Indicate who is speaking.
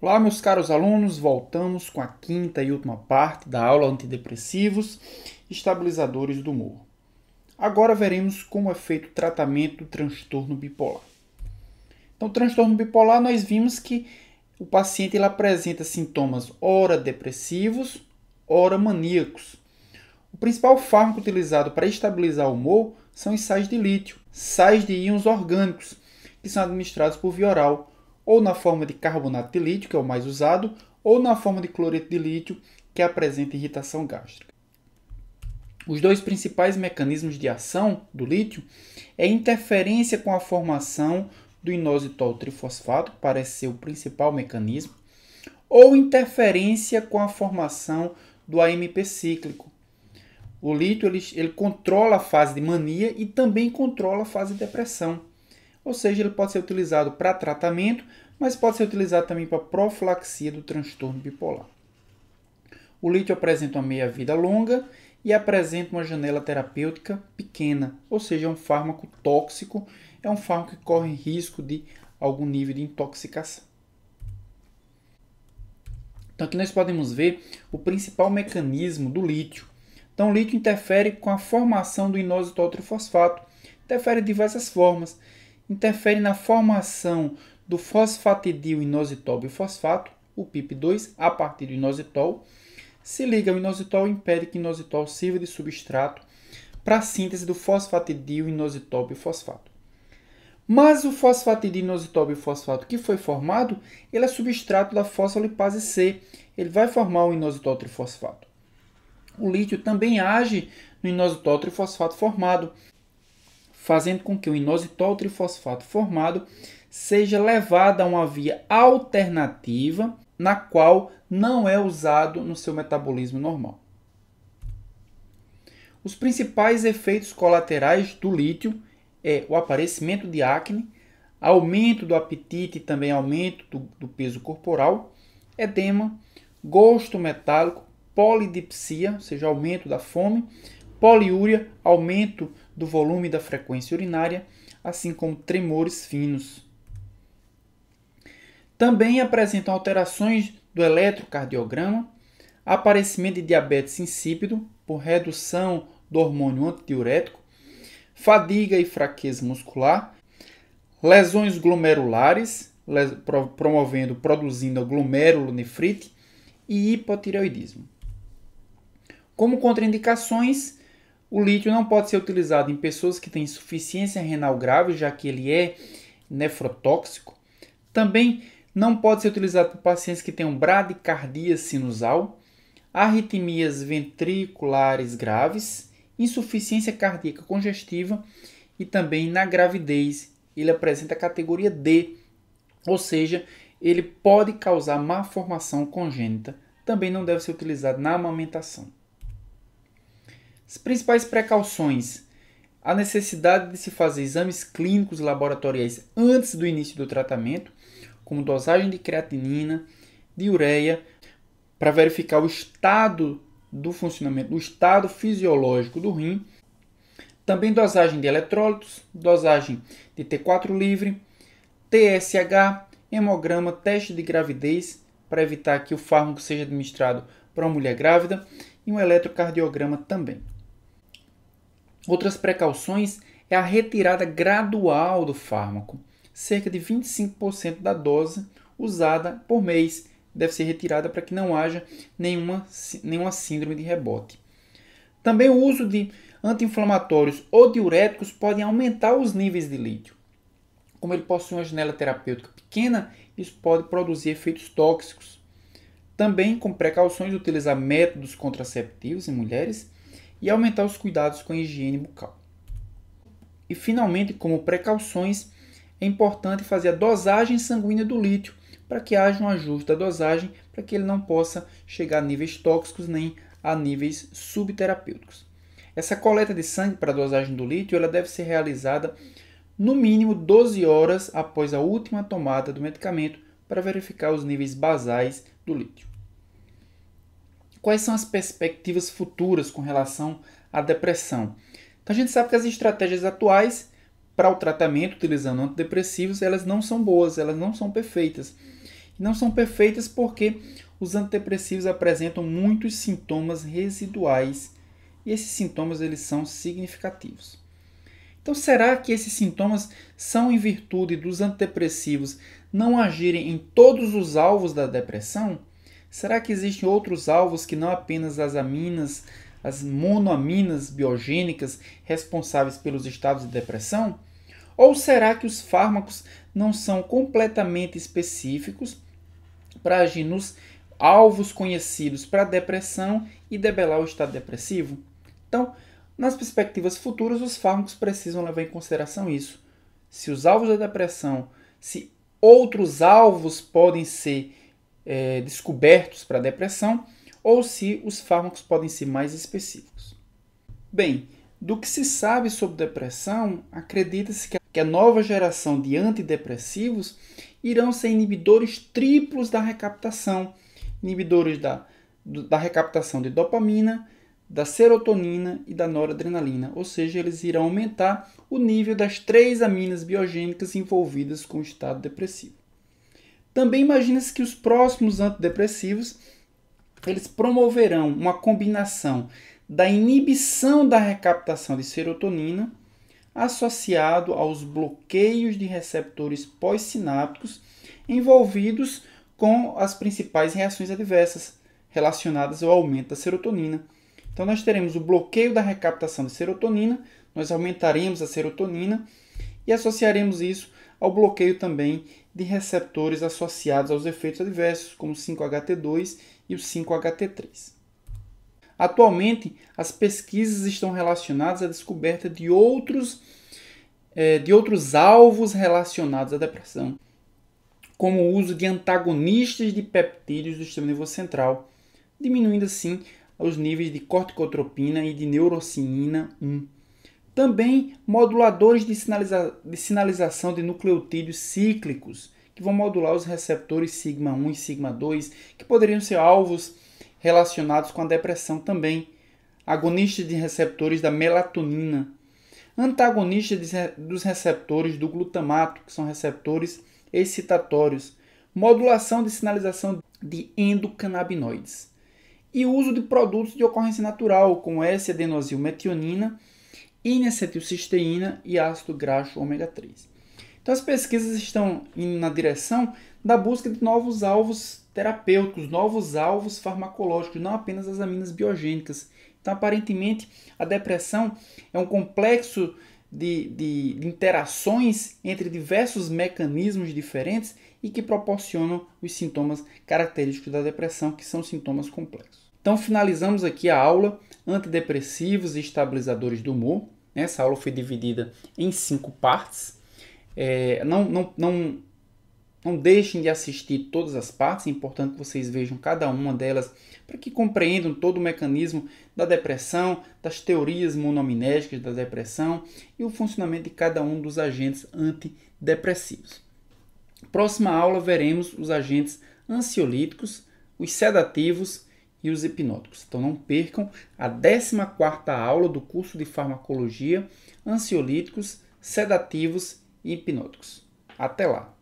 Speaker 1: Olá, meus caros alunos, voltamos com a quinta e última parte da aula antidepressivos e estabilizadores do humor. Agora veremos como é feito o tratamento do transtorno bipolar. Então, o transtorno bipolar, nós vimos que o paciente ele apresenta sintomas ora depressivos, ora maníacos. O principal fármaco utilizado para estabilizar o humor são os sais de lítio, sais de íons orgânicos, que são administrados por via oral, ou na forma de carbonato de lítio, que é o mais usado, ou na forma de cloreto de lítio, que apresenta irritação gástrica. Os dois principais mecanismos de ação do lítio é interferência com a formação do inositol trifosfato, que parece ser o principal mecanismo, ou interferência com a formação do AMP cíclico. O lítio ele controla a fase de mania e também controla a fase de depressão. Ou seja, ele pode ser utilizado para tratamento, mas pode ser utilizado também para profilaxia do transtorno bipolar. O lítio apresenta uma meia-vida longa e apresenta uma janela terapêutica pequena, ou seja, é um fármaco tóxico, é um fármaco que corre risco de algum nível de intoxicação. Então aqui nós podemos ver o principal mecanismo do lítio. Então o lítio interfere com a formação do inositol trifosfato, interfere de diversas formas. Interfere na formação do fosfatidil inositol bifosfato, o PIP2, a partir do inositol. Se liga ao inositol e impede que o inositol sirva de substrato para a síntese do fosfatidil inositol bifosfato. Mas o fosfatidil inositol bifosfato que foi formado, ele é substrato da fosfolipase C. Ele vai formar o inositol trifosfato. O lítio também age no inositol trifosfato formado, fazendo com que o inositol trifosfato formado seja levado a uma via alternativa, na qual não é usado no seu metabolismo normal. Os principais efeitos colaterais do lítio é o aparecimento de acne, aumento do apetite e também aumento do peso corporal, edema, gosto metálico, polidipsia, ou seja, aumento da fome, poliúria, aumento do volume e da frequência urinária, assim como tremores finos. Também apresentam alterações do eletrocardiograma, aparecimento de diabetes insípido por redução do hormônio antidiurético, fadiga e fraqueza muscular, lesões glomerulares, produzindo glomerulonefrite e hipotireoidismo. Como contraindicações, o lítio não pode ser utilizado em pessoas que têm insuficiência renal grave, já que ele é nefrotóxico. Também não pode ser utilizado por pacientes que tenham bradicardia sinusal, arritmias ventriculares graves, insuficiência cardíaca congestiva e também na gravidez. Ele apresenta a categoria D, ou seja, ele pode causar malformação congênita. Também não deve ser utilizado na amamentação. As principais precauções: a necessidade de se fazer exames clínicos laboratoriais antes do início do tratamento, como dosagem de creatinina, de ureia, para verificar o estado do funcionamento, o estado fisiológico do rim. Também dosagem de eletrólitos, dosagem de T4 livre, TSH, hemograma, teste de gravidez, para evitar que o fármaco seja administrado para uma mulher grávida, e um eletrocardiograma também. Outras precauções é a retirada gradual do fármaco. Cerca de 25% da dose usada por mês deve ser retirada para que não haja nenhuma síndrome de rebote. Também o uso de anti-inflamatórios ou diuréticos podem aumentar os níveis de lítio. Como ele possui uma janela terapêutica pequena, isso pode produzir efeitos tóxicos. Também, com precauções, utilizar métodos contraceptivos em mulheres e aumentar os cuidados com a higiene bucal. E, finalmente, como precauções, é importante fazer a dosagem sanguínea do lítio para que haja um ajuste da dosagem, para que ele não possa chegar a níveis tóxicos nem a níveis subterapêuticos. Essa coleta de sangue para a dosagem do lítio ela deve ser realizada no mínimo 12 horas após a última tomada do medicamento para verificar os níveis basais do lítio. Quais são as perspectivas futuras com relação à depressão? Então a gente sabe que as estratégias atuais para o tratamento utilizando antidepressivos, elas não são boas, elas não são perfeitas. E não são perfeitas porque os antidepressivos apresentam muitos sintomas residuais e esses sintomas eles são significativos. Então, será que esses sintomas são em virtude dos antidepressivos não agirem em todos os alvos da depressão? Será que existem outros alvos que não apenas as aminas, as monoaminas biogênicas responsáveis pelos estados de depressão? Ou será que os fármacos não são completamente específicos para agir nos alvos conhecidos para a depressão e debelar o estado depressivo? Então, nas perspectivas futuras, os fármacos precisam levar em consideração isso. Se os alvos da depressão, se outros alvos podem ser descobertos para a depressão, ou se os fármacos podem ser mais específicos. Bem, do que se sabe sobre depressão, acredita-se que a nova geração de antidepressivos irão ser inibidores triplos da recaptação, inibidores da recaptação de dopamina, da serotonina e da noradrenalina, ou seja, eles irão aumentar o nível das 3 aminas biogênicas envolvidas com o estado depressivo. Também imagina-se que os próximos antidepressivos eles promoverão uma combinação da inibição da recaptação de serotonina associado aos bloqueios de receptores pós-sinápticos envolvidos com as principais reações adversas relacionadas ao aumento da serotonina. Então nós teremos o bloqueio da recaptação de serotonina, nós aumentaremos a serotonina e associaremos isso ao bloqueio também de receptores associados aos efeitos adversos, como o 5-HT2 e o 5-HT3. Atualmente, as pesquisas estão relacionadas à descoberta de outros alvos relacionados à depressão, como o uso de antagonistas de peptídeos do sistema nervoso central, diminuindo assim os níveis de corticotropina e de neurocinina 1. Também moduladores de sinalização de nucleotídeos cíclicos, que vão modular os receptores sigma-1 e sigma-2, que poderiam ser alvos relacionados com a depressão também. Agonistas de receptores da melatonina. Antagonistas dos receptores do glutamato, que são receptores excitatórios. Modulação de sinalização de endocannabinoides. E o uso de produtos de ocorrência natural, como S-adenosilmetionina, N-acetilcisteína e ácido graxo ômega 3. Então as pesquisas estão indo na direção da busca de novos alvos terapêuticos, novos alvos farmacológicos, não apenas as aminas biogênicas. Então aparentemente a depressão é um complexo de interações entre diversos mecanismos diferentes e que proporcionam os sintomas característicos da depressão, que são sintomas complexos. Então finalizamos aqui a aula antidepressivos e estabilizadores do humor. Essa aula foi dividida em 5 partes. Não deixem de assistir todas as partes, é importante que vocês vejam cada uma delas para que compreendam todo o mecanismo da depressão, das teorias monoaminérgicas da depressão e o funcionamento de cada um dos agentes antidepressivos. Próxima aula veremos os agentes ansiolíticos, os sedativos e os hipnóticos. Então não percam a 14ª aula do curso de farmacologia, ansiolíticos, sedativos e hipnóticos. Até lá!